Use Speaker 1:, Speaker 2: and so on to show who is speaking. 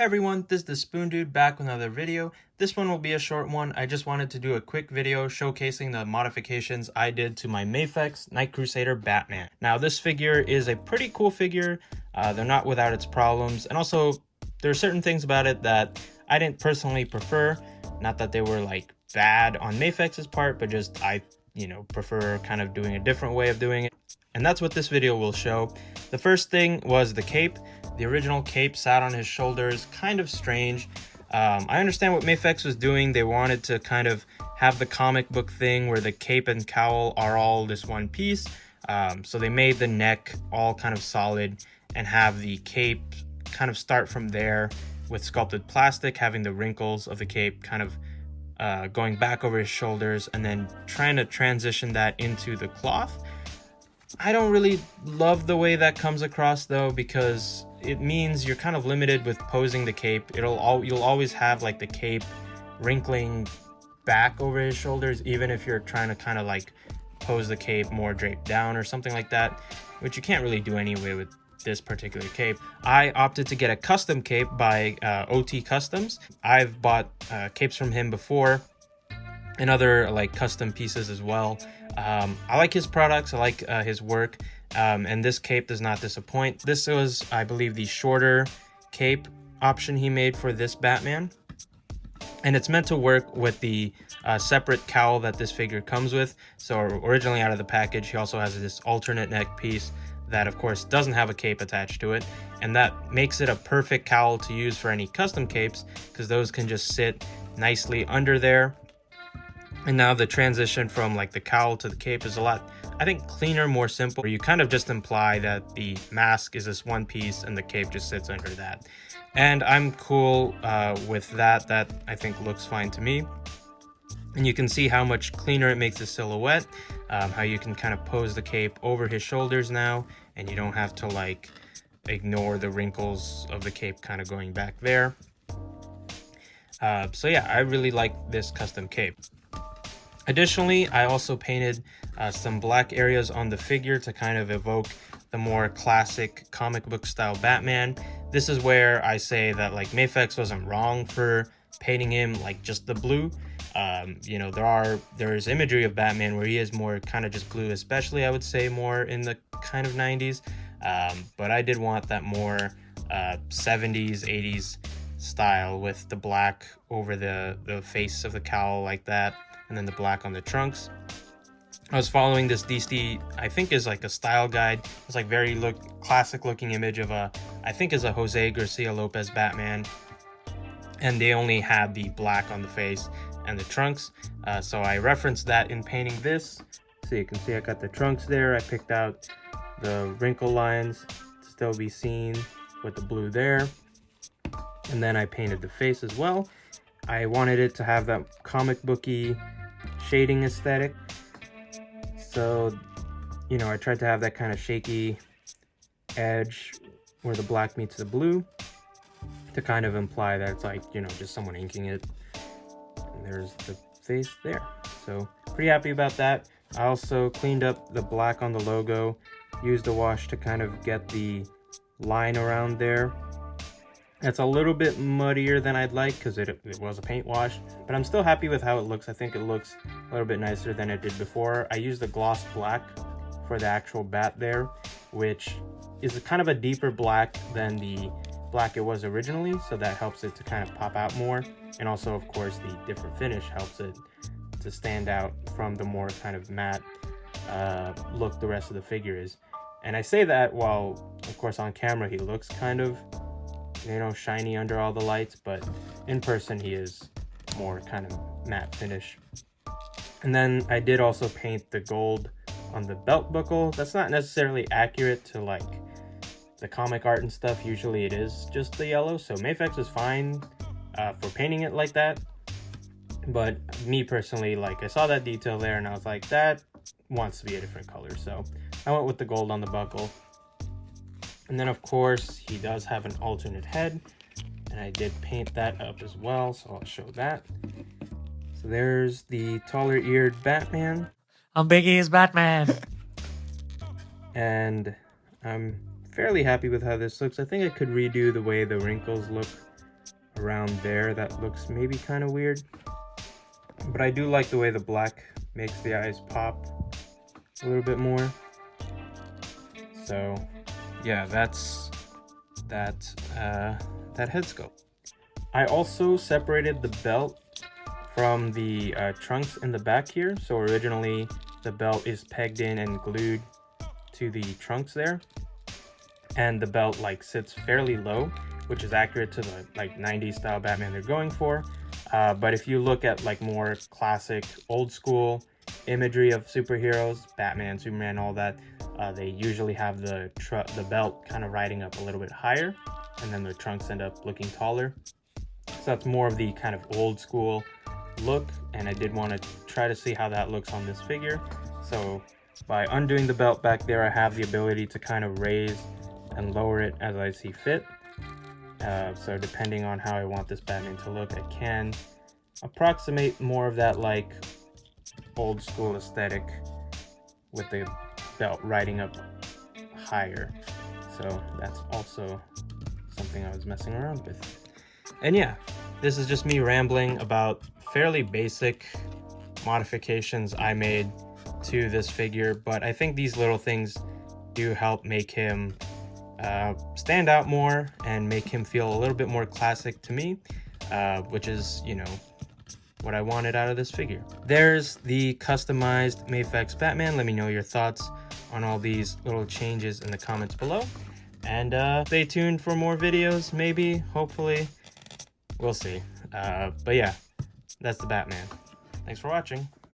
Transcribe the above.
Speaker 1: Hey everyone, this is the Spoon Dude back with another video. This one will be a short one. I just wanted to do a quick video showcasing the modifications I did to my MAFEX Night Crusader Batman. Now this figure is a pretty cool figure. They're not without its problems, and also there are certain things about it that I didn't personally prefer. Not that they were like bad on MAFEX's part, but just I prefer kind of doing a different way of doing it. And that's what this video will show. The first thing was the cape. The original cape sat on his shoulders, kind of strange. I understand what MAFEX was doing. They wanted to kind of have the comic book thing where the cape and cowl are all this one piece. So they made the neck all kind of solid and have the cape kind of start from there with sculpted plastic, having the wrinkles of the cape kind of going back over his shoulders and then trying to transition that into the cloth. I don't really love the way that comes across though, because it means you're kind of limited with posing the cape. You'll always have like the cape wrinkling back over his shoulders, even if you're trying to kind of like pose the cape more draped down or something like that, which you can't really do anyway with this particular cape. I opted to get a custom cape by OT Customs. I've bought capes from him before and other like custom pieces as well. I like his products, I like his work, and this cape does not disappoint. This was, I believe, the shorter cape option he made for this Batman, and it's meant to work with the separate cowl that this figure comes with. So originally out of the package, he also has this alternate neck piece that of course doesn't have a cape attached to it, and that makes it a perfect cowl to use for any custom capes, because those can just sit nicely under there. And now the transition from like the cowl to the cape is a lot, I think, cleaner, more simple. You kind of just imply that the mask is this one piece and the cape just sits under that. And I'm cool with that. That I think looks fine to me. And you can see how much cleaner it makes the silhouette, how you can kind of pose the cape over his shoulders now, and you don't have to like ignore the wrinkles of the cape kind of going back there. So yeah, I really like this custom cape. Additionally, I also painted some black areas on the figure to kind of evoke the more classic comic book style Batman. This is where I say that like MAFEX wasn't wrong for painting him like just the blue. There's imagery of Batman where he is more kind of just blue, especially I would say more in the kind of 90s. But I did want that more 70s, 80s style with the black over the face of the cowl like that, and then the black on the trunks. I was following this DC, I think is like a style guide. It's like very classic looking image of I think is a Jose Garcia Lopez Batman. And they only had the black on the face and the trunks. So I referenced that in painting this. So you can see I got the trunks there. I picked out the wrinkle lines to still be seen with the blue there. And then I painted the face as well. I wanted it to have that comic booky shading aesthetic, so I tried to have that kind of shaky edge where the black meets the blue to kind of imply that it's like just someone inking it. And there's the face there, so pretty happy about that. I also cleaned up the black on the logo, used a wash to kind of get the line around there. It's a little bit muddier than I'd like because it was a paint wash, but I'm still happy with how it looks. I think it looks a little bit nicer than it did before. I used the gloss black for the actual bat there, which is kind of a deeper black than the black it was originally, so that helps it to kind of pop out more. And also, of course, the different finish helps it to stand out from the more kind of matte look the rest of the figure is. And I say that while, of course, on camera he looks kind of shiny under all the lights, but in person he is more kind of matte finish. And then I did also paint the gold on the belt buckle. That's not necessarily accurate to like the comic art and stuff. Usually it is just the yellow, so MAFEX is fine for painting it like that. But me personally, like I saw that detail there and I was like, that wants to be a different color, so I went with the gold on the buckle. And then of course he does have an alternate head, and I did paint that up as well, so I'll show that. So there's the taller eared Batman.
Speaker 2: I'm Biggie's Batman.
Speaker 1: And I'm fairly happy with how this looks. I think I could redo the way the wrinkles look around there that looks maybe kind of weird. But I do like the way the black makes the eyes pop a little bit more. So yeah, that's that head sculpt. I also separated the belt from the trunks in the back here. So originally the belt is pegged in and glued to the trunks there, and the belt like sits fairly low, which is accurate to the like 90s style Batman they're going for. But if you look at like more classic old school imagery of superheroes, Batman, Superman, all that, they usually have the belt kind of riding up a little bit higher, and then the trunks end up looking taller. So that's more of the kind of old school look, and I did want to try to see how that looks on this figure. So by undoing the belt back there, I have the ability to kind of raise and lower it as I see fit. So depending on how I want this Batman to look, I can approximate more of that like old school aesthetic with the belt riding up higher. So that's also something I was messing around with. And yeah, this is just me rambling about fairly basic modifications I made to this figure, but I think these little things do help make him stand out more and make him feel a little bit more classic to me, which is, you know, what I wanted out of this figure. There's the customized MAFEX Batman. Let me know your thoughts on all these little changes in the comments below, and stay tuned for more videos, maybe, hopefully, we'll see. But yeah, that's the Batman. Thanks for watching.